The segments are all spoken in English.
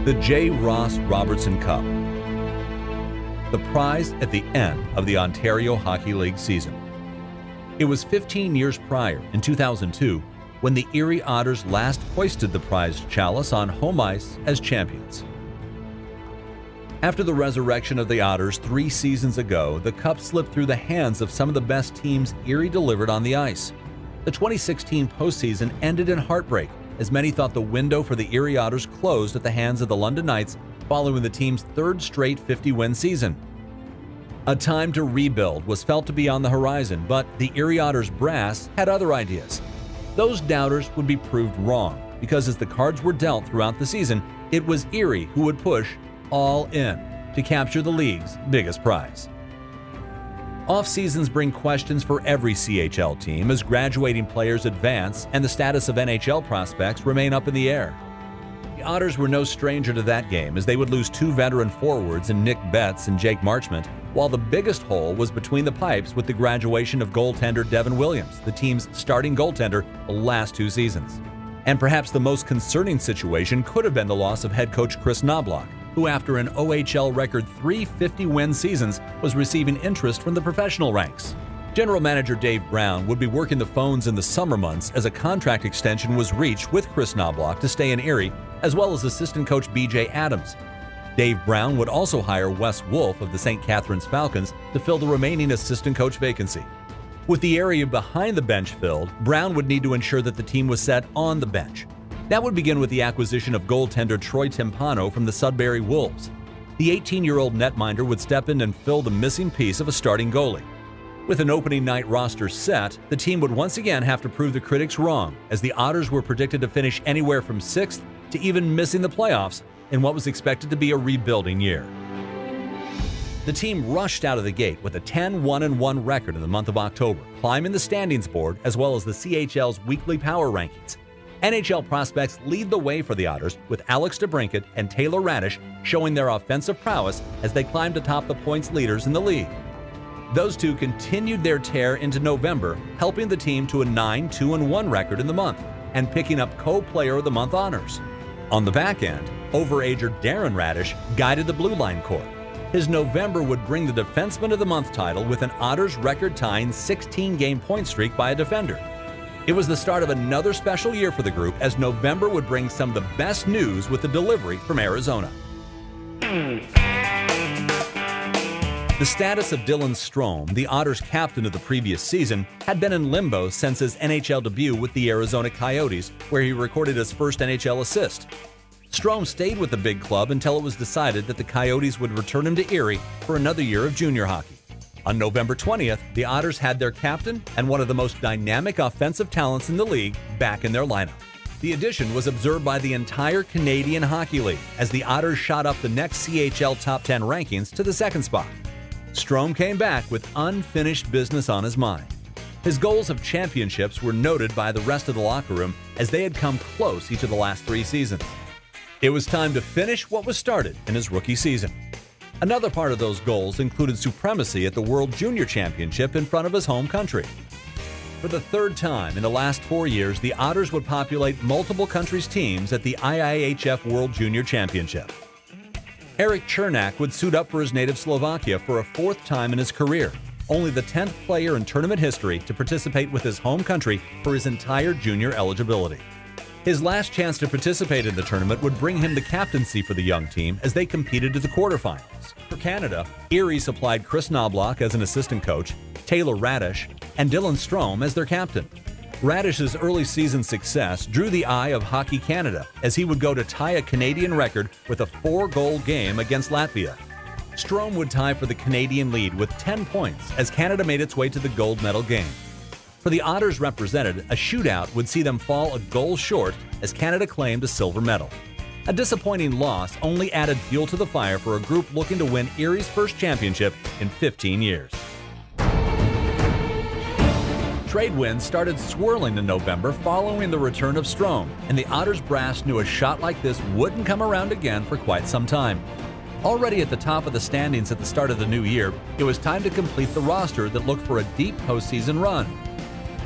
The J. Ross Robertson Cup, the prize at the end of the Ontario Hockey League season. It was 15 years prior, in 2002, when the Erie Otters last hoisted the prized chalice on home ice as champions. After the resurrection of the Otters 3 seasons ago, the cup slipped through the hands of some of the best teams Erie delivered on the ice. The 2016 postseason ended in heartbreak, as many thought the window for the Erie Otters closed at the hands of the London Knights following the team's 3rd straight 50-win season. A time to rebuild was felt to be on the horizon, but the Erie Otters brass had other ideas. Those doubters would be proved wrong, because as the cards were dealt throughout the season, it was Erie who would push all in to capture the league's biggest prize. Off-seasons bring questions for every CHL team as graduating players advance and the status of NHL prospects remain up in the air. The Otters were no stranger to that game, as they would lose 2 veteran forwards in Nick Betts and Jake Marchment, while the biggest hole was between the pipes with the graduation of goaltender Devin Williams, the team's starting goaltender the last 2 seasons. And perhaps the most concerning situation could have been the loss of head coach Chris Knobloch, who after an OHL record 3 50-win seasons was receiving interest from the professional ranks. General manager Dave Brown would be working the phones in the summer months as a contract extension was reached with Chris Knobloch to stay in Erie, as well as assistant coach BJ Adams. Dave Brown would also hire Wes Wolf of the St. Catharines Falcons to fill the remaining assistant coach vacancy. With the area behind the bench filled, Brown would need to ensure that the team was set on the bench. That would begin with the acquisition of goaltender Troy Timpano from the Sudbury Wolves. The 18-year-old netminder would step in and fill the missing piece of a starting goalie. With an opening night roster set, the team would once again have to prove the critics wrong, as the Otters were predicted to finish anywhere from 6th to even missing the playoffs in what was expected to be a rebuilding year. The team rushed out of the gate with a 10-1-1 record in the month of October, climbing the standings board as well as the CHL's weekly power rankings. NHL prospects lead the way for the Otters, with Alex DeBrincat and Taylor Radish showing their offensive prowess as they climbed atop the points leaders in the league. Those two continued their tear into November, helping the team to a 9-2-1 record in the month and picking up Co-Player of the Month honors. On the back end, overager Darren Radish guided the Blue Line Corps. His November would bring the Defenseman of the Month title with an Otters record-tying 16-game point streak by a defender. It was the start of another special year for the group, as November would bring some of the best news with the delivery from Arizona. The status of Dylan Strome, the Otters captain of the previous season, had been in limbo since his NHL debut with the Arizona Coyotes, where he recorded his first NHL assist. Strome stayed with the big club until it was decided that the Coyotes would return him to Erie for another year of junior hockey. On November 20th, the Otters had their captain and one of the most dynamic offensive talents in the league back in their lineup. The addition was observed by the entire Canadian Hockey League, as the Otters shot up the next CHL Top 10 rankings to the 2nd spot. Strome came back with unfinished business on his mind. His goals of championships were noted by the rest of the locker room, as they had come close each of the last 3 seasons. It was time to finish what was started in his rookie season. Another part of those goals included supremacy at the World Junior Championship in front of his home country. For the 3rd time in the last 4 years, the Otters would populate multiple countries' teams at the IIHF World Junior Championship. Eric Chernak would suit up for his native Slovakia for a 4th time in his career, only the 10th player in tournament history to participate with his home country for his entire junior eligibility. His last chance to participate in the tournament would bring him the captaincy for the young team as they competed to the quarterfinals. For Canada, Erie supplied Chris Knobloch as an assistant coach, Taylor Radish, and Dylan Strome as their captain. Radish's early season success drew the eye of Hockey Canada, as he would go to tie a Canadian record with a 4-goal game against Latvia. Strome would tie for the Canadian lead with 10 points as Canada made its way to the gold medal game. For the Otters represented, a shootout would see them fall a goal short as Canada claimed a silver medal. A disappointing loss only added fuel to the fire for a group looking to win Erie's first championship in 15 years. Trade winds started swirling in November following the return of Strome, and the Otters brass knew a shot like this wouldn't come around again for quite some time. Already at the top of the standings at the start of the new year, it was time to complete the roster that looked for a deep postseason run.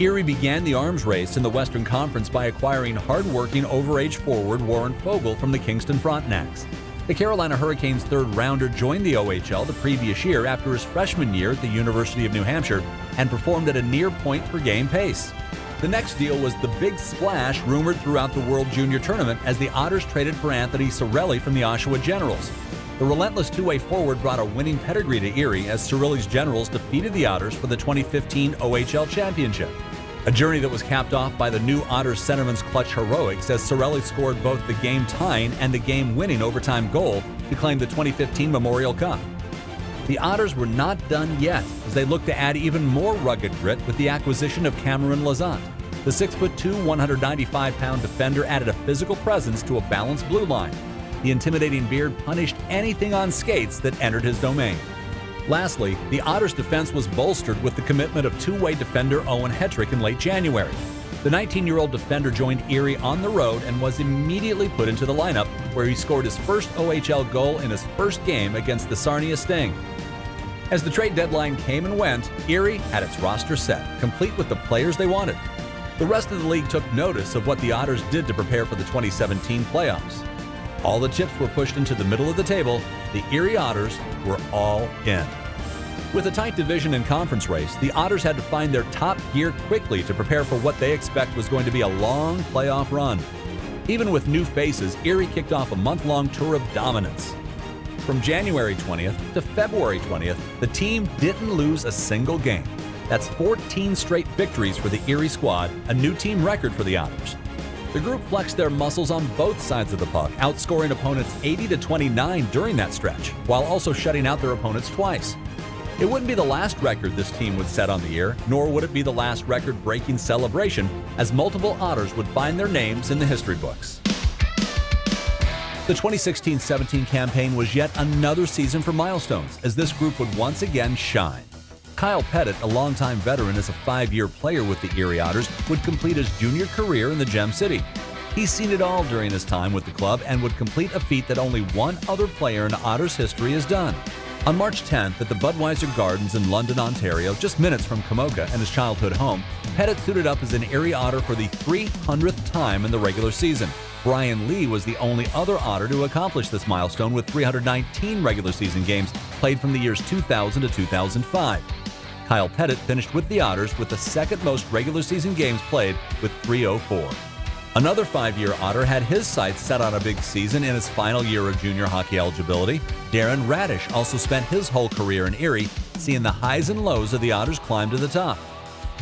Erie began the arms race in the Western Conference by acquiring hard-working overage forward Warren Fogle from the Kingston Frontenacs. The Carolina Hurricanes' third-rounder joined the OHL the previous year after his freshman year at the University of New Hampshire and performed at a near point-per-game pace. The next deal was the big splash rumored throughout the World Junior Tournament as the Otters traded for Anthony Cirelli from the Oshawa Generals. The relentless two-way forward brought a winning pedigree to Erie as Cirelli's Generals defeated the Otters for the 2015 OHL Championship. A journey that was capped off by the new Otters centerman's clutch heroics as Cirelli scored both the game-tying and the game-winning overtime goal to claim the 2015 Memorial Cup. The Otters were not done yet as they looked to add even more rugged grit with the acquisition of Cameron Lazant. The 6'2", 195-pound defender added a physical presence to a balanced blue line. The intimidating beard punished anything on skates that entered his domain. Lastly, the Otters' defense was bolstered with the commitment of two-way defender Owen Hetrick in late January. The 19-year-old defender joined Erie on the road and was immediately put into the lineup, where he scored his first OHL goal in his first game against the Sarnia Sting. As the trade deadline came and went, Erie had its roster set, complete with the players they wanted. The rest of the league took notice of what the Otters did to prepare for the 2017 playoffs. All the chips were pushed into the middle of the table. The Erie Otters were all in. With a tight division and conference race, the Otters had to find their top gear quickly to prepare for what they expect was going to be a long playoff run. Even with new faces, Erie kicked off a month-long tour of dominance. From January 20th to February 20th, the team didn't lose a single game. That's 14 straight victories for the Erie squad, a new team record for the Otters. The group flexed their muscles on both sides of the puck, outscoring opponents 80-29 during that stretch, while also shutting out their opponents twice. It wouldn't be the last record this team would set on the year, nor would it be the last record-breaking celebration, as multiple Otters would find their names in the history books. The 2016-17 campaign was yet another season for milestones, as this group would once again shine. Kyle Pettit, a longtime veteran as a 5-year player with the Erie Otters, would complete his junior career in the Gem City. He's seen it all during his time with the club and would complete a feat that only one other player in Otters history has done. On March 10th at the Budweiser Gardens in London, Ontario, just minutes from Kamoka and his childhood home, Pettit suited up as an Erie Otter for the 300th time in the regular season. Brian Lee was the only other Otter to accomplish this milestone with 319 regular season games played from the years 2000 to 2005. Kyle Pettit finished with the Otters with the second most regular season games played with 304. Another 5-year Otter had his sights set on a big season in his final year of junior hockey eligibility. Darren Radish also spent his whole career in Erie, seeing the highs and lows of the Otters climb to the top.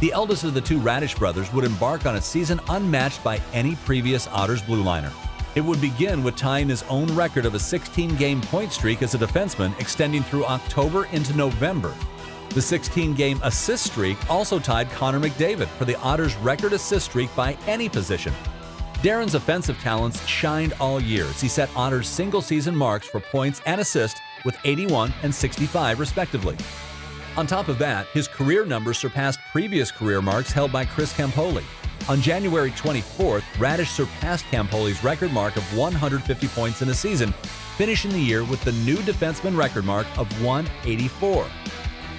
The eldest of the two Radish brothers would embark on a season unmatched by any previous Otters blue liner. It would begin with tying his own record of a 16-game point streak as a defenseman extending through October into November. The 16-game assist streak also tied Connor McDavid for the Otters' record assist streak by any position. Darren's offensive talents shined all year as he set Otters' single-season marks for points and assists with 81 and 65 respectively. On top of that, his career numbers surpassed previous career marks held by Chris Campoli. On January 24th, Radish surpassed Campoli's record mark of 150 points in a season, finishing the year with the new defenseman record mark of 184.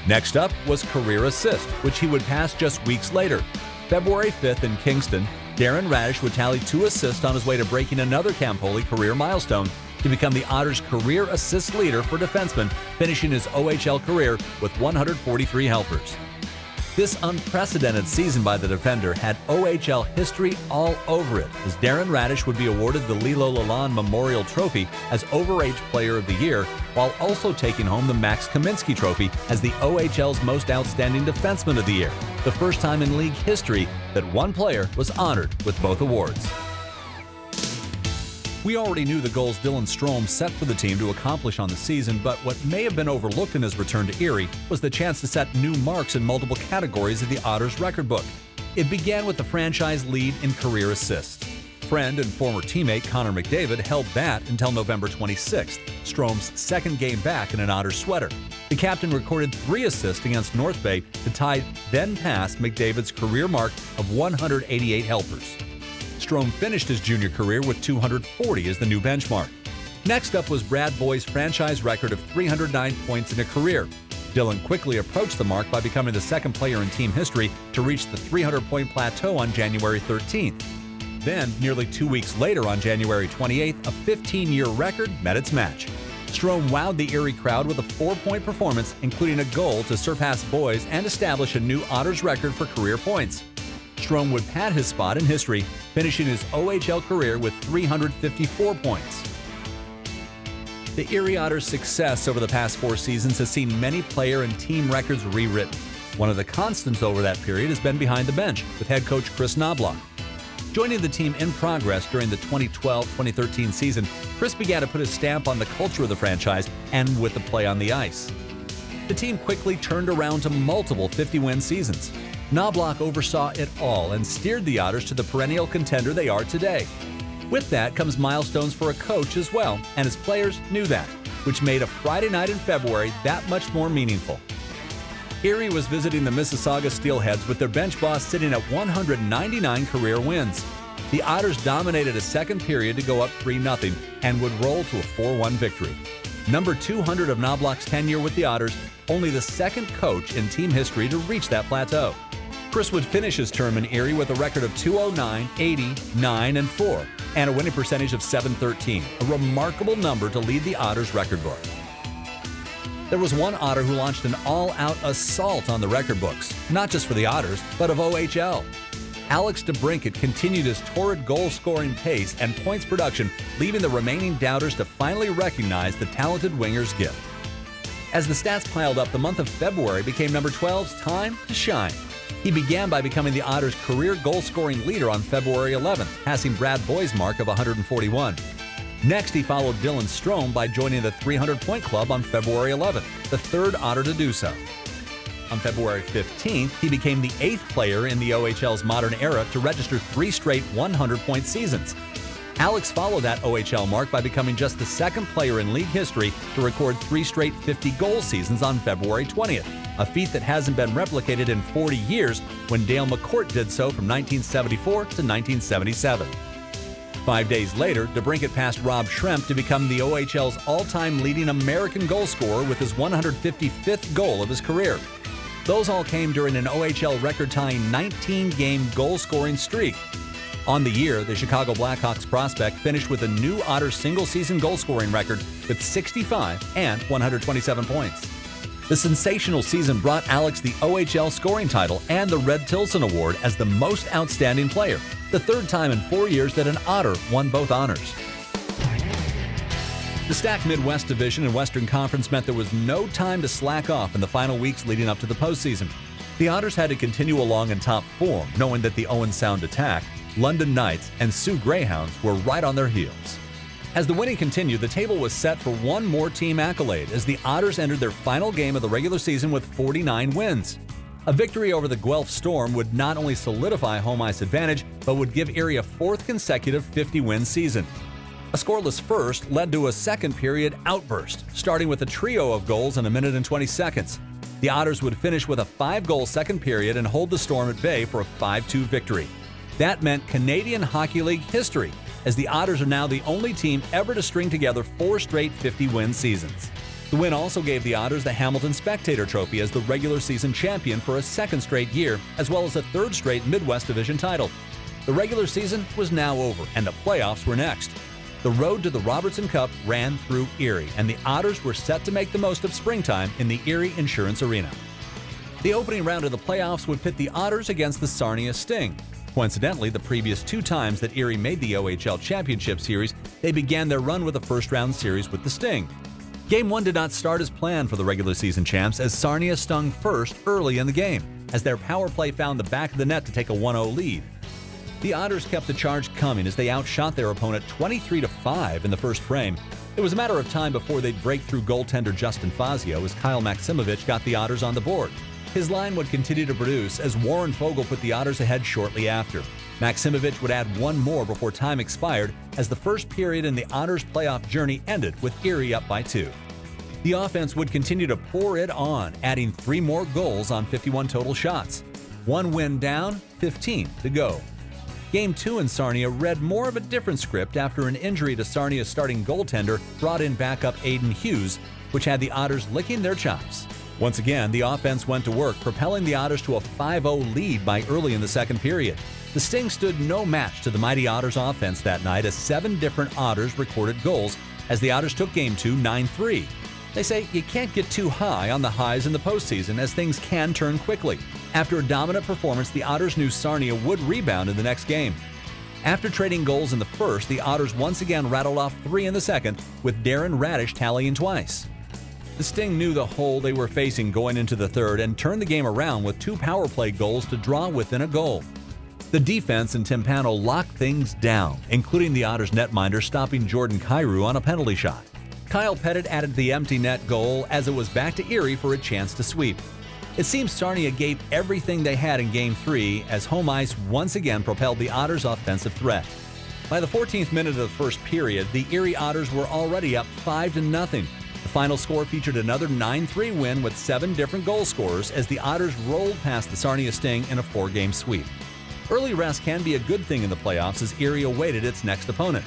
Next up was career assist, which he would pass just weeks later. February 5th in Kingston, Darren Radish would tally 2 assists on his way to breaking another Campoli career milestone to become the Otters' career assist leader for defensemen, finishing his OHL career with 143 helpers. This unprecedented season by the defender had OHL history all over it, as Darren Radish would be awarded the Lilo Lalonde Memorial Trophy as Overage Player of the Year, while also taking home the Max Kaminsky Trophy as the OHL's Most Outstanding Defenseman of the Year, the first time in league history that one player was honored with both awards. We already knew the goals Dylan Strome set for the team to accomplish on the season, but what may have been overlooked in his return to Erie was the chance to set new marks in multiple categories of the Otters record book. It began with the franchise lead in career assists. Friend and former teammate Connor McDavid held that until November 26th, Strome's second game back in an Otters sweater. The captain recorded 3 assists against North Bay to tie then past McDavid's career mark of 188 helpers. Strome finished his junior career with 240 as the new benchmark. Next up was Brad Boy's franchise record of 309 points in a career. Dillon quickly approached the mark by becoming the second player in team history to reach the 300-point plateau on January 13th. Then, nearly 2 weeks later on January 28th, a 15-year record met its match. Strome wowed the Erie crowd with a 4-point performance, including a goal to surpass Boys and establish a new Otters record for career points. Strome would pad his spot in history, finishing his OHL career with 354 points. The Erie Otters' success over the past 4 seasons has seen many player and team records rewritten. One of the constants over that period has been behind the bench, with head coach Chris Knobloch. Joining the team in progress during the 2012-2013 season, Chris began to put his stamp on the culture of the franchise and with the play on the ice. The team quickly turned around to multiple 50-win seasons. Knobloch oversaw it all and steered the Otters to the perennial contender they are today. With that comes milestones for a coach as well, and his players knew that, which made a Friday night in February that much more meaningful. Erie was visiting the Mississauga Steelheads with their bench boss sitting at 199 career wins. The Otters dominated a second period to go up 3-0 and would roll to a 4-1 victory. Number 200 of Knobloch's tenure with the Otters, only the second coach in team history to reach that plateau. Chris would finish his term in Erie with a record of 209, 80, 9-4, and a winning percentage of .713, a remarkable number to lead the Otters record book. There was one Otter who launched an all-out assault on the record books, not just for the Otters, but of OHL. Alex DeBrincat continued his torrid goal-scoring pace and points production, leaving the remaining doubters to finally recognize the talented winger's gift. As the stats piled up, the month of February became number 12's time to shine. He began by becoming the Otters' career goal-scoring leader on February 11th, passing Brad Boyd's mark of 141. Next, he followed Dylan Strome by joining the 300-point club on February 11th, the third Otter to do so. On February 15th, he became the 8th player in the OHL's modern era to register 3 straight 100-point seasons. Alex followed that OHL mark by becoming just the second player in league history to record 3 straight 50-goal seasons on February 20th, a feat that hasn't been replicated in 40 years when Dale McCourt did so from 1974 to 1977. 5 days later, DeBrincat passed Rob Schremp to become the OHL's all-time leading American goal scorer with his 155th goal of his career. Those all came during an OHL record-tying 19-game goal-scoring streak. On the year, the Chicago Blackhawks prospect finished with a new Otters single-season goal-scoring record with 65 and 127 points. The sensational season brought Alex the OHL scoring title and the Red Tilson Award as the most outstanding player, the third time in 4 years that an Otter won both honors. The stacked Midwest Division and Western Conference meant there was no time to slack off in the final weeks leading up to the postseason. The Otters had to continue along in top form, knowing that the Owen Sound Attack, London Knights, and Sioux Greyhounds were right on their heels. As the winning continued, the table was set for one more team accolade as the Otters entered their final game of the regular season with 49 wins. A victory over the Guelph Storm would not only solidify home ice advantage, but would give Erie a 4th consecutive 50-win season. A scoreless first led to a second period outburst, starting with a trio of goals in 1 minute and 20 seconds. The Otters would finish with a 5-goal second period and hold the Storm at bay for a 5-2 victory. That meant Canadian Hockey League history, as the Otters are now the only team ever to string together 4 straight 50-win seasons. The win also gave the Otters the Hamilton Spectator Trophy as the regular season champion for a second straight year, as well as a third straight Midwest Division title. The regular season was now over, and the playoffs were next. The road to the Robertson Cup ran through Erie, and the Otters were set to make the most of springtime in the Erie Insurance Arena. The opening round of the playoffs would pit the Otters against the Sarnia Sting. Coincidentally, the previous 2 times that Erie made the OHL Championship Series, they began their run with a first-round series with the Sting. Game 1 did not start as planned for the regular season champs, as Sarnia stung first early in the game, as their power play found the back of the net to take a 1-0 lead. The Otters kept the charge coming as they outshot their opponent 23-5 in the first frame. It was a matter of time before they'd break through goaltender Justin Fazio as Kyle Maximovich got the Otters on the board. His line would continue to produce as Warren Fogle put the Otters ahead shortly after. Maximovich would add one more before time expired as the first period in the Otters' playoff journey ended with Erie up by 2. The offense would continue to pour it on, adding 3 more goals on 51 total shots. 1 win down, 15 to go. Game 2 in Sarnia read more of a different script after an injury to Sarnia's starting goaltender brought in backup Aiden Hughes, which had the Otters licking their chops. Once again, the offense went to work, propelling the Otters to a 5-0 lead by early in the second period. The Sting stood no match to the mighty Otters offense that night as 7 different Otters recorded goals as the Otters took Game 2 9-3. They say you can't get too high on the highs in the postseason as things can turn quickly. After a dominant performance, the Otters knew Sarnia would rebound in the next game. After trading goals in the first, the Otters once again rattled off 3 in the second, with Darren Radish tallying twice. The Sting knew the hole they were facing going into the third and turned the game around with 2 power play goals to draw within a goal. The defense in Timpano locked things down, including the Otters netminder stopping Jordan Kyrou on a penalty shot. Kyle Pettit added the empty net goal as it was back to Erie for a chance to sweep. It seems Sarnia gave everything they had in Game 3 as home ice once again propelled the Otters' offensive threat. By the 14th minute of the first period, the Erie Otters were already up 5-0. The final score featured another 9-3 win with 7 different goal scorers as the Otters rolled past the Sarnia Sting in a 4-game sweep. Early rest can be a good thing in the playoffs as Erie awaited its next opponent.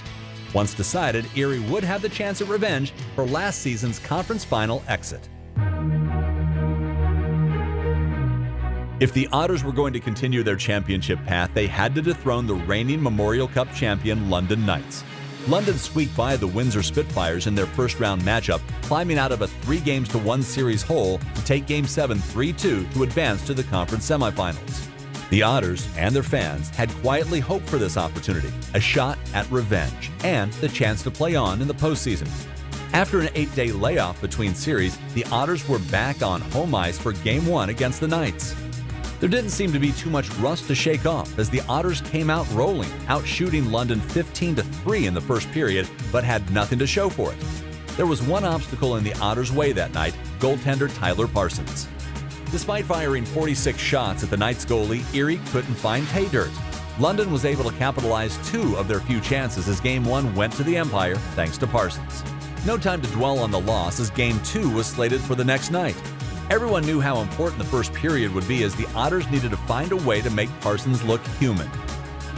Once decided, Erie would have the chance at revenge for last season's conference final exit. If the Otters were going to continue their championship path, they had to dethrone the reigning Memorial Cup champion London Knights. London squeaked by the Windsor Spitfires in their first-round matchup, climbing out of a 3-1 series hole to take Game 7 3-2 to advance to the conference semifinals. The Otters and their fans had quietly hoped for this opportunity, a shot at revenge, and the chance to play on in the postseason. After an 8-day layoff between series, the Otters were back on home ice for Game 1 against the Knights. There didn't seem to be too much rust to shake off as the Otters came out rolling, outshooting London 15-3 in the first period, but had nothing to show for it. There was one obstacle in the Otters' way that night, goaltender Tyler Parsons. Despite firing 46 shots at the Knights goalie, Erie couldn't find pay dirt. London was able to capitalize 2 of their few chances as Game 1 went to the Empire thanks to Parsons. No time to dwell on the loss as Game 2 was slated for the next night. Everyone knew how important the first period would be as the Otters needed to find a way to make Parsons look human.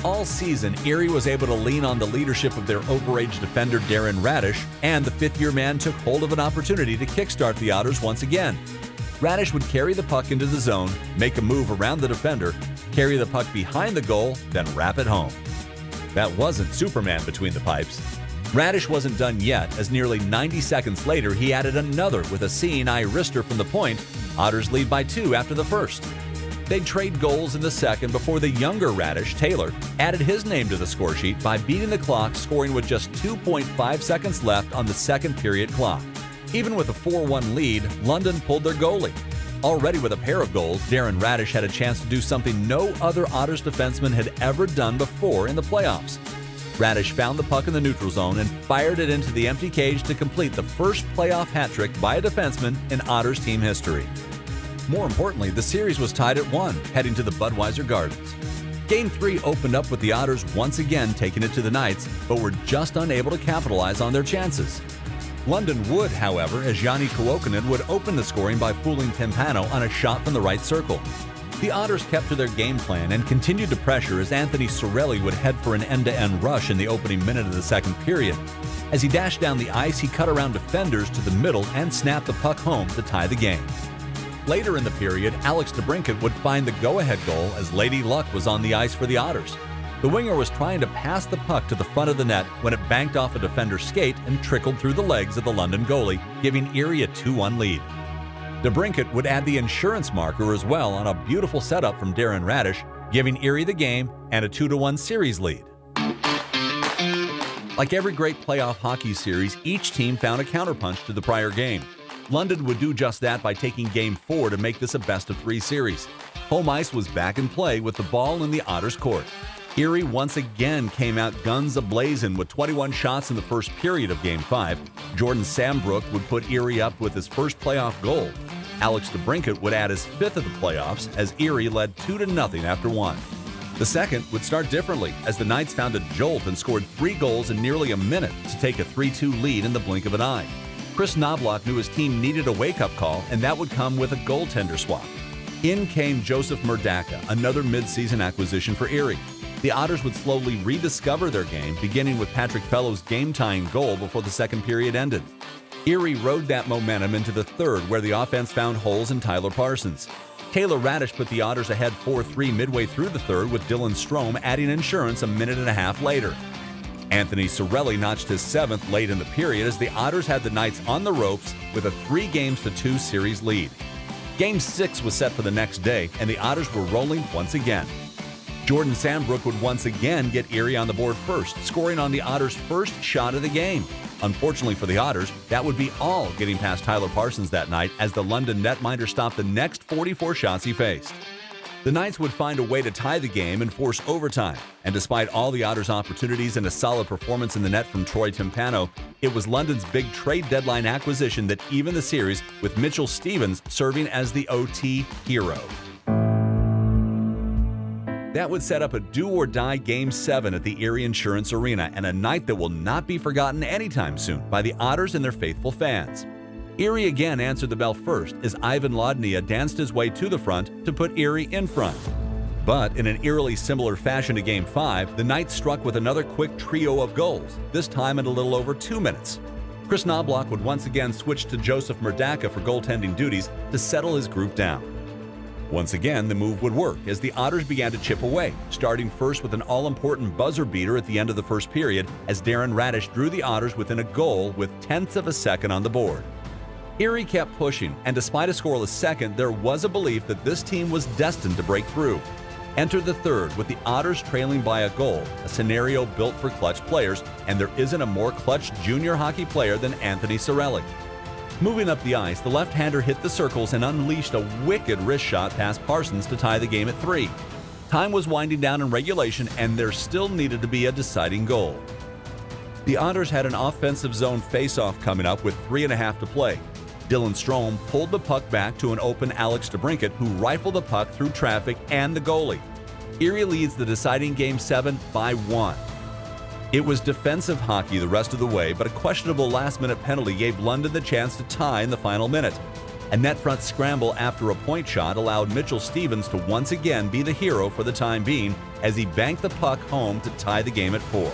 All season, Erie was able to lean on the leadership of their overage defender Darren Radish, and the fifth-year man took hold of an opportunity to kickstart the Otters once again. Radish would carry the puck into the zone, make a move around the defender, carry the puck behind the goal, then wrap it home. That wasn't Superman between the pipes. Radish wasn't done yet, as nearly 90 seconds later he added another with a seeing-eye wrister from the point. Otters lead by 2 after the first. They'd trade goals in the second before the younger Radish, Taylor, added his name to the score sheet by beating the clock, scoring with just 2.5 seconds left on the second period clock. Even with a 4-1 lead, London pulled their goalie. Already with a pair of goals, Darren Radish had a chance to do something no other Otters defenseman had ever done before in the playoffs. Radish found the puck in the neutral zone and fired it into the empty cage to complete the first playoff hat trick by a defenseman in Otters team history. More importantly, the series was tied at 1, heading to the Budweiser Gardens. Game 3 opened up with the Otters once again taking it to the Knights, but were just unable to capitalize on their chances. London would, however, as Yanni Kuokkanen would open the scoring by fooling Timpano on a shot from the right circle. The Otters kept to their game plan and continued to pressure as Anthony Sorelli would head for an end-to-end rush in the opening minute of the second period. As he dashed down the ice, he cut around defenders to the middle and snapped the puck home to tie the game. Later in the period, Alex DeBrincat would find the go-ahead goal as Lady Luck was on the ice for the Otters. The winger was trying to pass the puck to the front of the net when it banked off a defender's skate and trickled through the legs of the London goalie, giving Erie a 2-1 lead. DeBrincat would add the insurance marker as well on a beautiful setup from Darren Radish, giving Erie the game and a 2-1 series lead. Like every great playoff hockey series, each team found a counterpunch to the prior game. London would do just that by taking Game 4 to make this a best-of-3 series. Home ice was back in play with the ball in the Otters' court. Erie once again came out guns a-blazing with 21 shots in the first period of Game 5. Jordan Sambrook would put Erie up with his first playoff goal. Alex DeBrincat would add his 5th of the playoffs as Erie led 2-0 after 1. The second would start differently as the Knights found a jolt and scored 3 goals in nearly a minute to take a 3-2 lead in the blink of an eye. Chris Knobloch knew his team needed a wake-up call, and that would come with a goaltender swap. In came Joseph Murdaka, another midseason acquisition for Erie. The Otters would slowly rediscover their game, beginning with Patrick Fellows' game-tying goal before the second period ended. Erie rode that momentum into the third, where the offense found holes in Tyler Parsons. Taylor Radish put the Otters ahead 4-3 midway through the third, with Dylan Strome adding insurance a minute and a half later. Anthony Sorelli notched his seventh late in the period as the Otters had the Knights on the ropes with a 3-2 series lead. Game 6 was set for the next day, and the Otters were rolling once again. Jordan Sandbrook would once again get Erie on the board first, scoring on the Otters' first shot of the game. Unfortunately for the Otters, that would be all getting past Tyler Parsons that night, as the London netminder stopped the next 44 shots he faced. The Knights would find a way to tie the game and force overtime, and despite all the Otters' opportunities and a solid performance in the net from Troy Timpano, it was London's big trade deadline acquisition that evened the series, with Mitchell Stevens serving as the OT hero. That would set up a do-or-die Game 7 at the Erie Insurance Arena, and a night that will not be forgotten anytime soon by the Otters and their faithful fans. Erie again answered the bell first as Ivan Lodnia danced his way to the front to put Erie in front. But in an eerily similar fashion to Game 5, the Knights struck with another quick trio of goals, this time in a little over 2 minutes. Chris Knobloch would once again switch to Joseph Murdaka for goaltending duties to settle his group down. Once again, the move would work as the Otters began to chip away, starting first with an all-important buzzer beater at the end of the first period as Darren Radish drew the Otters within a goal with tenths of a second on the board. Erie kept pushing, and despite a scoreless second, there was a belief that this team was destined to break through. Enter the third with the Otters trailing by a goal, a scenario built for clutch players, and there isn't a more clutch junior hockey player than Anthony Sorelli. Moving up the ice, the left-hander hit the circles and unleashed a wicked wrist shot past Parsons to tie the game at 3. Time was winding down in regulation, and there still needed to be a deciding goal. The Otters had an offensive zone face-off coming up with 3.5 to play. Dylan Strome pulled the puck back to an open Alex DeBrincat, who rifled the puck through traffic and the goalie. Erie leads the deciding Game 7 by 1. It was defensive hockey the rest of the way, but a questionable last-minute penalty gave London the chance to tie in the final minute. A net front scramble after a point shot allowed Mitchell Stevens to once again be the hero for the time being as he banked the puck home to tie the game at 4.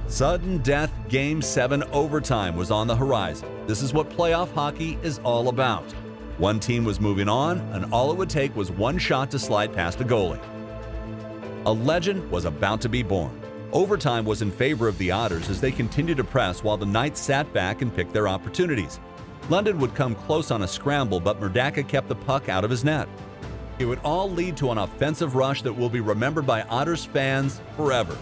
Sudden death Game 7 overtime was on the horizon. This is what playoff hockey is all about. One team was moving on, and all it would take was one shot to slide past a goalie. A legend was about to be born. Overtime was in favor of the Otters as they continued to press while the Knights sat back and picked their opportunities. London would come close on a scramble, but Murdaka kept the puck out of his net. It would all lead to an offensive rush that will be remembered by Otters fans forever.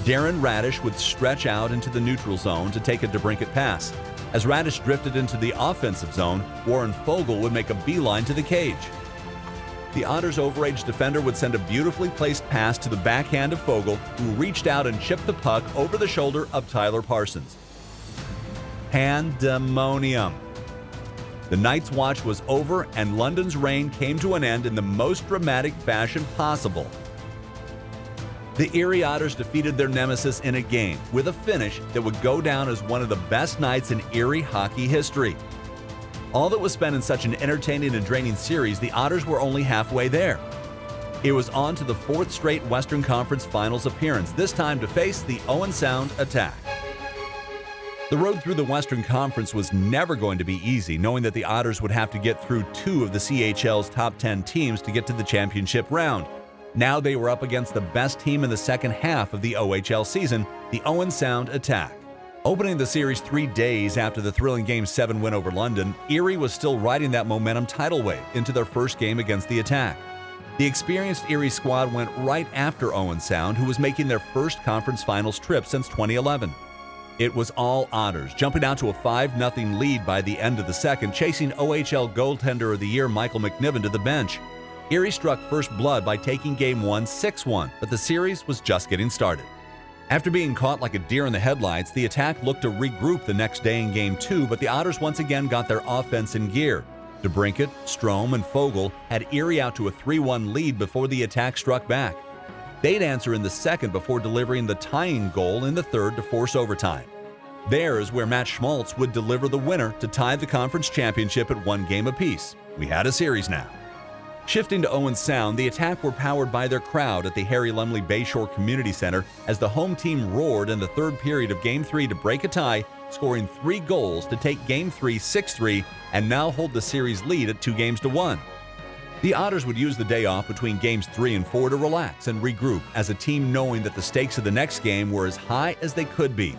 Darren Radish would stretch out into the neutral zone to take a DeBrincat pass. As Radish drifted into the offensive zone, Warren Foegele would make a beeline to the cage. The Otters' overage defender would send a beautifully placed pass to the backhand of Foegele, who reached out and chipped the puck over the shoulder of Tyler Parsons. Pandemonium. The Knights' watch was over, and London's reign came to an end in the most dramatic fashion possible. The Erie Otters defeated their nemesis in a game with a finish that would go down as one of the best nights in Erie hockey history. All that was spent in such an entertaining and draining series, the Otters were only halfway there. It was on to the 4th straight Western Conference Finals appearance, this time to face the Owen Sound Attack. The road through the Western Conference was never going to be easy, knowing that the Otters would have to get through 2 of the CHL's top 10 teams to get to the championship round. Now they were up against the best team in the second half of the OHL season, the Owen Sound Attack. Opening the series 3 days after the thrilling Game 7 win over London, Erie was still riding that momentum tidal wave into their first game against the Attack. The experienced Erie squad went right after Owen Sound, who was making their first conference finals trip since 2011. It was all Otters, jumping out to a 5-0 lead by the end of the second, chasing OHL goaltender of the year Michael McNiven to the bench. Erie struck first blood by taking Game 1 6-1, but the series was just getting started. After being caught like a deer in the headlights, the Attack looked to regroup the next day in Game 2, but the Otters once again got their offense in gear. DeBrincat, Strome, and Foegele had Erie out to a 3-1 lead before the Attack struck back. They'd answer in the second before delivering the tying goal in the third to force overtime. There is where Matt Schmaltz would deliver the winner to tie the conference championship at 1 game apiece. We had a series now. Shifting to Owen Sound, the Attack were powered by their crowd at the Harry Lumley Bayshore Community Center as the home team roared in the third period of Game 3 to break a tie, scoring 3 goals to take Game 3 6-3 and now hold the series lead at 2-1. The Otters would use the day off between Games 3 and 4 to relax and regroup as a team, knowing that the stakes of the next game were as high as they could be.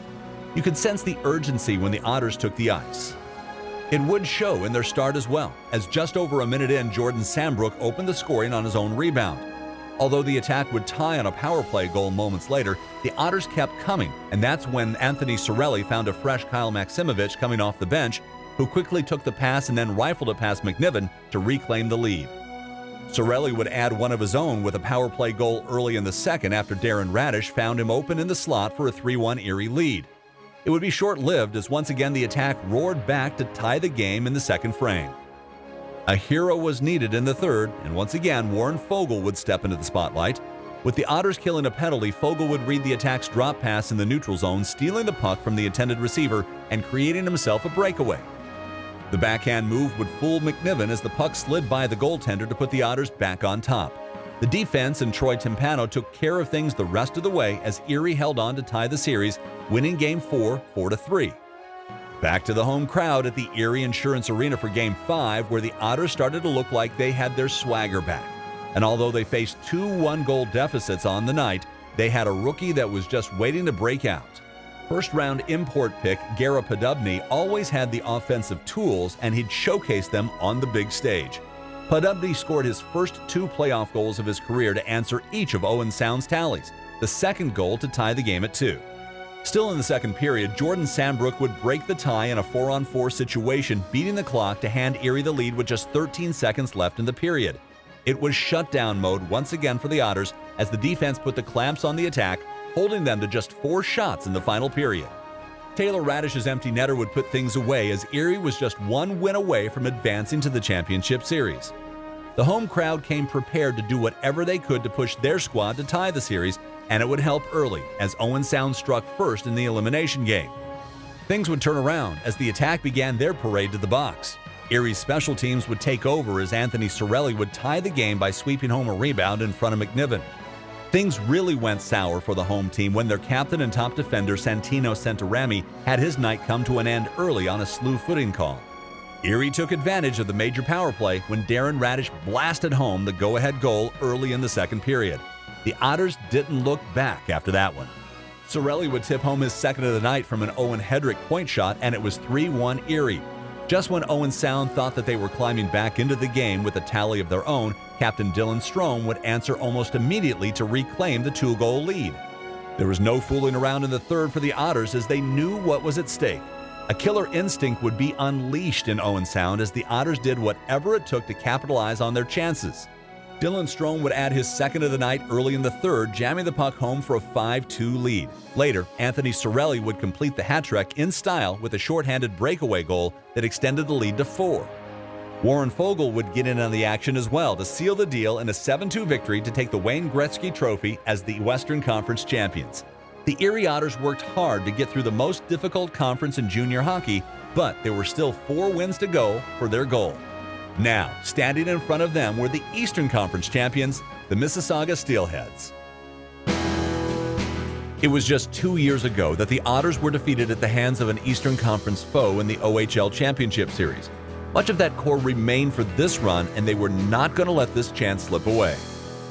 You could sense the urgency when the Otters took the ice. It would show in their start as well, as just over a minute in, Jordan Sambrook opened the scoring on his own rebound. Although the Attack would tie on a power play goal moments later, the Otters kept coming, and that's when Anthony Sorelli found a fresh Kyle Maximovich coming off the bench, who quickly took the pass and then rifled it past McNiven to reclaim the lead. Sorelli would add one of his own with a power play goal early in the second after Darren Radish found him open in the slot for a 3-1 Erie lead. It would be short-lived as once again the Attack roared back to tie the game in the second frame. A hero was needed in the third, and once again Warren Fogle would step into the spotlight. With the Otters killing a penalty, Fogle would read the Attack's drop pass in the neutral zone, stealing the puck from the intended receiver and creating himself a breakaway. The backhand move would fool McNiven as the puck slid by the goaltender to put the Otters back on top. The defense and Troy Timpano took care of things the rest of the way as Erie held on to tie the series, winning Game 4 4-3. Back to the home crowd at the Erie Insurance Arena for Game 5, where the Otters started to look like they had their swagger back. And although they faced 2 one-goal deficits on the night, they had a rookie that was just waiting to break out. First-round import pick Gara Podubny always had the offensive tools, and he'd showcase them on the big stage. Podubny scored his first 2 playoff goals of his career to answer each of Owen Sound's tallies, the second goal to tie the game at 2. Still in the second period, Jordan Sambrook would break the tie in a 4-on-4 situation, beating the clock to hand Erie the lead with just 13 seconds left in the period. It was shutdown mode once again for the Otters as the defense put the clamps on the Attack, holding them to just 4 shots in the final period. Taylor Radish's empty netter would put things away as Erie was just 1 win away from advancing to the championship series. The home crowd came prepared to do whatever they could to push their squad to tie the series, and it would help early as Owen Sound struck first in the elimination game. Things would turn around as the Attack began their parade to the box. Erie's special teams would take over as Anthony Sorelli would tie the game by sweeping home a rebound in front of McNiven. Things really went sour for the home team when their captain and top defender Santino Santarami had his night come to an end early on a slew footing call. Erie took advantage of the major power play when Darren Radish blasted home the go-ahead goal early in the second period. The Otters didn't look back after that one. Sorelli would tip home his second of the night from an Owen Hedrick point shot, and it was 3-1 Erie. Just when Owen Sound thought that they were climbing back into the game with a tally of their own, Captain Dylan Strome would answer almost immediately to reclaim the 2-goal lead. There was no fooling around in the third for the Otters as they knew what was at stake. A killer instinct would be unleashed in Owen Sound as the Otters did whatever it took to capitalize on their chances. Dylan Strome would add his second of the night early in the third, jamming the puck home for a 5-2 lead. Later, Anthony Sorelli would complete the hat trick in style with a shorthanded breakaway goal that extended the lead to 4. Warren Fogle would get in on the action as well to seal the deal in a 7-2 victory to take the Wayne Gretzky Trophy as the Western Conference champions. The Erie Otters worked hard to get through the most difficult conference in junior hockey, but there were still 4 wins to go for their goal. Now, standing in front of them were the Eastern Conference champions, the Mississauga Steelheads. It was just 2 years ago that the Otters were defeated at the hands of an Eastern Conference foe in the OHL Championship Series. Much of that core remained for this run, and they were not going to let this chance slip away.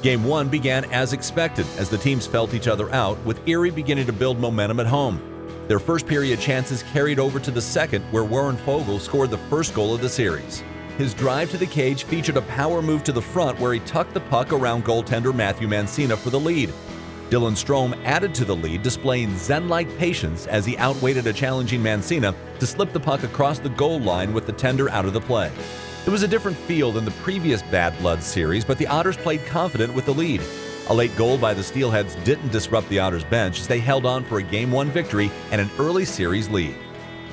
Game 1 began as expected as the teams felt each other out, with Erie beginning to build momentum at home. Their first period chances carried over to the second, where Warren Fogle scored the first goal of the series. His drive to the cage featured a power move to the front where he tucked the puck around goaltender Matthew Mancina for the lead. Dylan Strome added to the lead, displaying zen-like patience as he outweighted a challenging Mancina to slip the puck across the goal line with the tender out of the play. It was a different feel than the previous Bad Blood series, but the Otters played confident with the lead. A late goal by the Steelheads didn't disrupt the Otters bench as they held on for a Game 1 victory and an early series lead.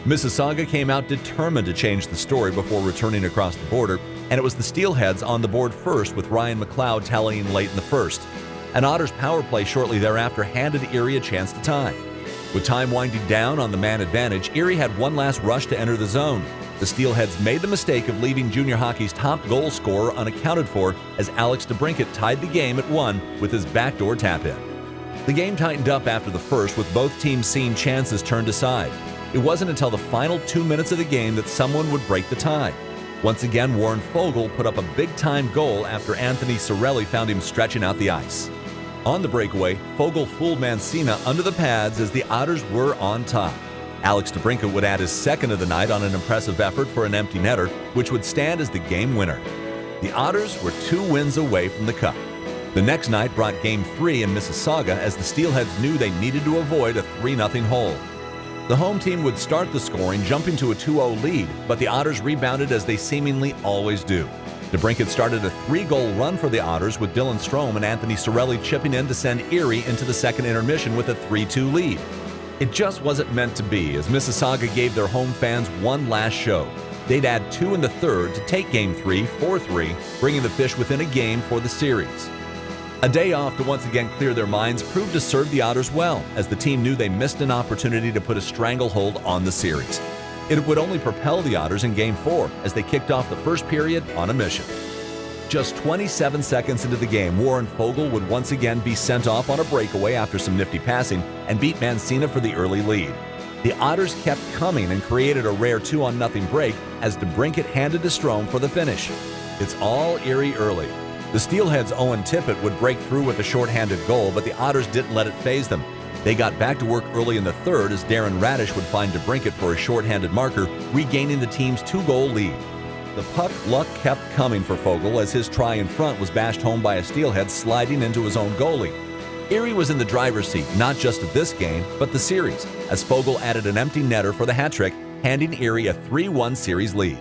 Mississauga came out determined to change the story before returning across the border, and it was the Steelheads on the board first with Ryan McLeod tallying late in the first. An Otters power play shortly thereafter handed Erie a chance to tie. With time winding down on the man advantage, Erie had one last rush to enter the zone. The Steelheads made the mistake of leaving junior hockey's top goal scorer unaccounted for as Alex DeBrincat tied the game at 1 with his backdoor tap-in. The game tightened up after the first, with both teams seeing chances turned aside. It wasn't until the final 2 minutes of the game that someone would break the tie. Once again, Warren Foegele put up a big-time goal after Anthony Cirelli found him stretching out the ice. On the breakaway, Foegele fooled Mancina under the pads as the Otters were on top. Alex DeBrincat would add his second of the night on an impressive effort for an empty netter, which would stand as the game winner. The Otters were 2 wins away from the Cup. The next night brought Game 3 in Mississauga as the Steelheads knew they needed to avoid a 3-0 hole. The home team would start the scoring, jumping to a 2-0 lead, but the Otters rebounded as they seemingly always do. DeBrincat started a 3-goal run for the Otters, with Dylan Strome and Anthony Cirelli chipping in to send Erie into the second intermission with a 3-2 lead. It just wasn't meant to be, as Mississauga gave their home fans one last show. They'd add 2 in the third to take Game 3 4-3, bringing the Fish within a game for the series. A day off to once again clear their minds proved to serve the Otters well, as the team knew they missed an opportunity to put a stranglehold on the series. It would only propel the Otters in Game 4 as they kicked off the first period on a mission. Just 27 seconds into the game, Warren Foegele would once again be sent off on a breakaway after some nifty passing and beat Mancina for the early lead. The Otters kept coming and created a rare 2-0 break as DeBrincat handed to Strome for the finish. It's all Erie early. The Steelheads' Owen Tippett would break through with a shorthanded goal, but the Otters didn't let it faze them. They got back to work early in the third as Darren Radish would find DeBrincat for a shorthanded marker, regaining the team's 2-goal lead. The puck luck kept coming for Foegele as his try in front was bashed home by a Steelhead sliding into his own goalie. Erie was in the driver's seat, not just of this game, but the series, as Foegele added an empty netter for the hat trick, handing Erie a 3-1 series lead.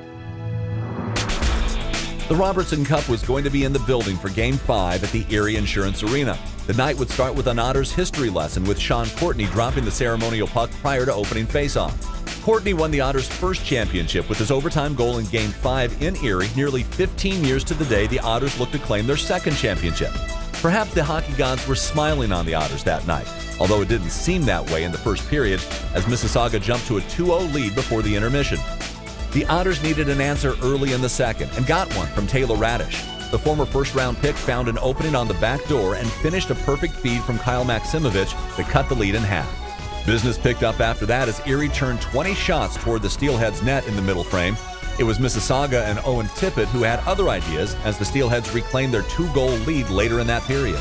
The Robertson Cup was going to be in the building for Game 5 at the Erie Insurance Arena. The night would start with an Otters history lesson, with Sean Courtney dropping the ceremonial puck prior to opening faceoff. Courtney won the Otters' first championship with his overtime goal in Game 5 in Erie, nearly 15 years to the day the Otters looked to claim their second championship. Perhaps the hockey gods were smiling on the Otters that night, although it didn't seem that way in the first period as Mississauga jumped to a 2-0 lead before the intermission. The Otters needed an answer early in the second and got one from Taylor Radish. The former first-round pick found an opening on the back door and finished a perfect feed from Kyle Maximovich to cut the lead in half. Business picked up after that as Erie turned 20 shots toward the Steelheads' net in the middle frame. It was Mississauga and Owen Tippett who had other ideas as the Steelheads reclaimed their 2-goal lead later in that period.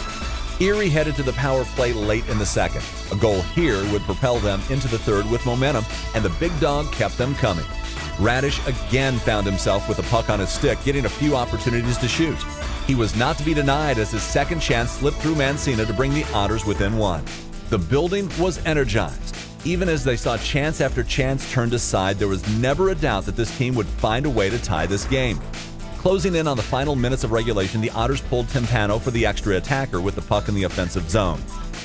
Erie headed to the power play late in the second. A goal here would propel them into the third with momentum, and the big dog kept them coming. Radish again found himself with a puck on his stick, getting a few opportunities to shoot. He was not to be denied as his second chance slipped through Mancina to bring the Otters within 1. The building was energized. Even as they saw chance after chance turned aside, there was never a doubt that this team would find a way to tie this game. Closing in on the final minutes of regulation, the Otters pulled Timpano for the extra attacker with the puck in the offensive zone.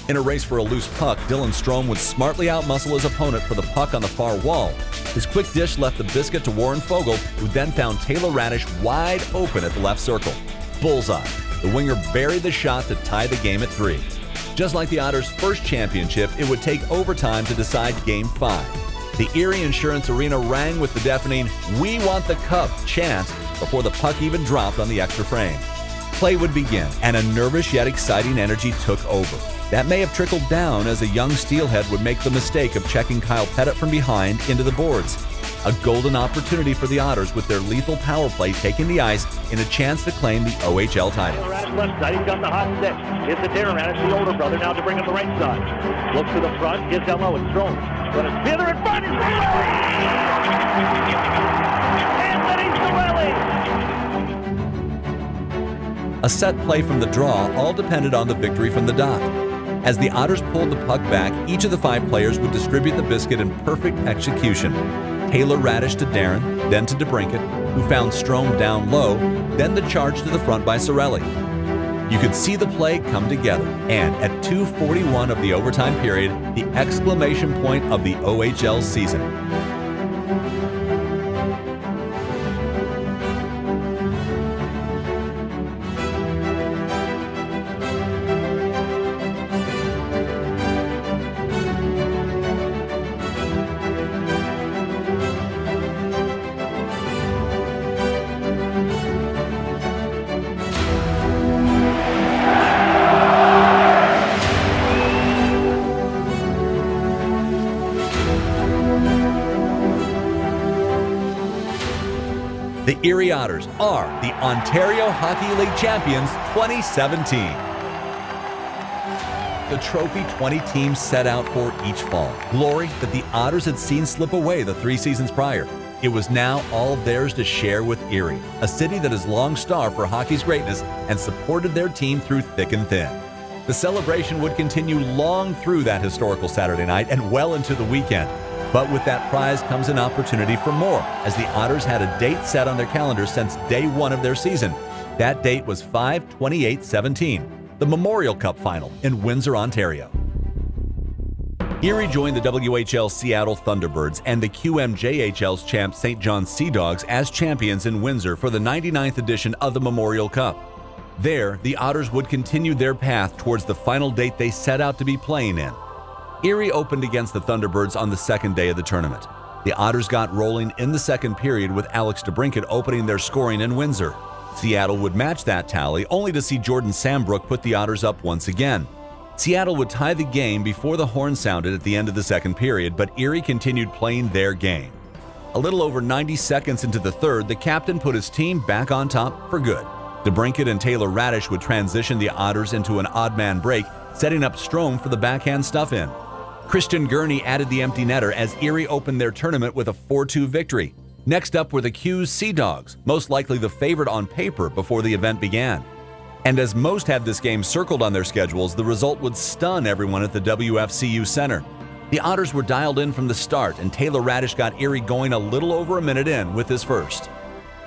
In a race for a loose puck, Dylan Strome would smartly outmuscle his opponent for the puck on the far wall. His quick dish left the biscuit to Warren Foegele, who then found Taylor Radish wide open at the left circle. Bullseye. The winger buried the shot to tie the game at 3. Just like the Otters' first championship, it would take overtime to decide Game 5. The Erie Insurance Arena rang with the deafening "We want the cup" chant before the puck even dropped on the extra frame. Play would begin, and a nervous yet exciting energy took over. That may have trickled down as a young Steelhead would make the mistake of checking Kyle Pettit from behind into the boards. A golden opportunity for the Otters with their lethal power play taking the ice in a chance to claim the OHL title. Radish left side, he's got the hot stick. It's a Darren Radish, the older brother, now to bring up the right side. Looks to the front, gives hello, it's Strome. But it's Peter in front, Anthony Cirelli! A set play from the draw all depended on the victory from the dot. As the Otters pulled the puck back, each of the 5 players would distribute the biscuit in perfect execution. Taylor Radish to Darren, then to DeBrincat, who found Strome down low, then the charge to the front by Cirelli. You could see the play come together, and at 2:41 of the overtime period, the exclamation point of the OHL season. The Erie Otters are the Ontario Hockey League champions 2017. The trophy 20 teams set out for each fall. Glory that the Otters had seen slip away the 3 seasons prior. It was now all theirs to share with Erie, a city that has long starved for hockey's greatness and supported their team through thick and thin. The celebration would continue long through that historical Saturday night and well into the weekend. But with that prize comes an opportunity for more, as the Otters had a date set on their calendar since day one of their season. That date was 5/28/17, the Memorial Cup Final in Windsor, Ontario. Erie joined the WHL Seattle Thunderbirds and the QMJHL's champ St. John Sea Dogs as champions in Windsor for the 99th edition of the Memorial Cup. There, the Otters would continue their path towards the final date they set out to be playing in. Erie opened against the Thunderbirds on the second day of the tournament. The Otters got rolling in the second period with Alex DeBrincat opening their scoring in Windsor. Seattle would match that tally, only to see Jordan Sambrook put the Otters up once again. Seattle would tie the game before the horn sounded at the end of the second period, but Erie continued playing their game. A little over 90 seconds into the third, the captain put his team back on top for good. DeBrincat and Taylor Radish would transition the Otters into an odd man break, setting up Strome for the backhand stuff-in. Christian Gurney added the empty netter as Erie opened their tournament with a 4-2 victory. Next up were the Q's Sea Dogs, most likely the favorite on paper before the event began. And as most had this game circled on their schedules, the result would stun everyone at the WFCU Center. The Otters were dialed in from the start, and Taylor Radish got Erie going a little over a minute in with his first.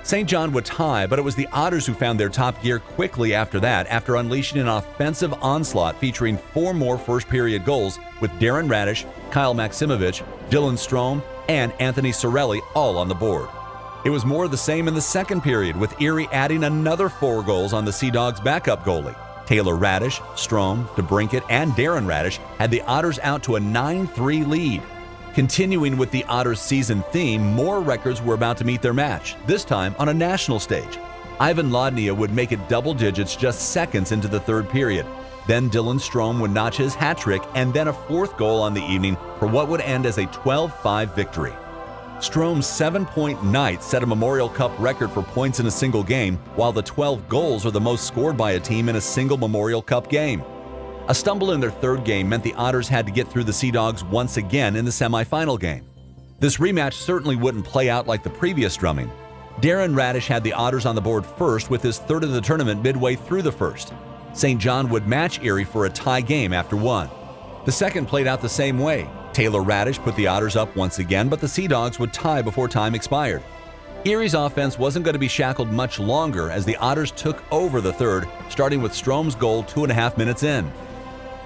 St. John would tie, but it was the Otters who found their top gear quickly after that, after unleashing an offensive onslaught featuring 4 more first-period goals with Darren Radish, Kyle Maximovich, Dylan Strome, and Anthony Sorelli all on the board. It was more of the same in the second period, with Erie adding another 4 goals on the Sea Dogs' backup goalie. Taylor Radish, Strome, DeBrincat, and Darren Radish had the Otters out to a 9-3 lead. Continuing with the Otters season theme, more records were about to meet their match, this time on a national stage. Ivan Lodnia would make it double digits just seconds into the third period. Then Dylan Strome would notch his hat trick and then a 4th goal on the evening for what would end as a 12-5 victory. Strome's 7-point night set a Memorial Cup record for points in a single game, while the 12 goals are the most scored by a team in a single Memorial Cup game. A stumble in their third game meant the Otters had to get through the Sea Dogs once again in the semifinal game. This rematch certainly wouldn't play out like the previous drumming. Darren Radish had the Otters on the board first with his third of the tournament midway through the first. St. John would match Erie for a tie game after one. The second played out the same way. Taylor Radish put the Otters up once again, but the Sea Dogs would tie before time expired. Erie's offense wasn't going to be shackled much longer as the Otters took over the third, starting with Strome's goal 2.5 minutes in.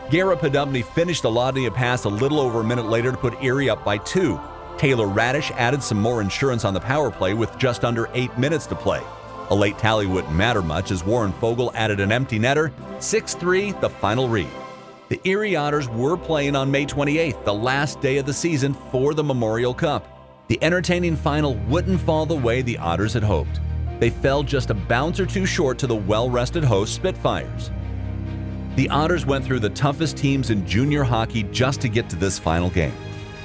Garrett Podubny finished a Lodnia pass a little over a minute later to put Erie up by 2. Taylor Radish added some more insurance on the power play with just under 8 minutes to play. A late tally wouldn't matter much as Warren Fogle added an empty netter. 6-3, the final read. The Erie Otters were playing on May 28th, the last day of the season for the Memorial Cup. The entertaining final wouldn't fall the way the Otters had hoped. They fell just a bounce or two short to the well-rested host Spitfires. The Otters went through the toughest teams in junior hockey just to get to this final game.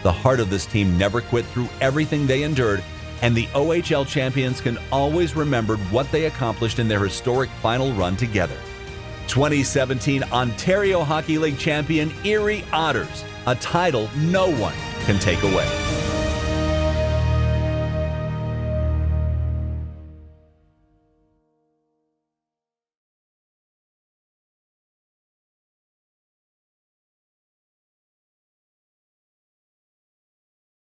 The heart of this team never quit through everything they endured, and the OHL champions can always remember what they accomplished in their historic final run together. 2017 Ontario Hockey League champion Erie Otters, a title no one can take away.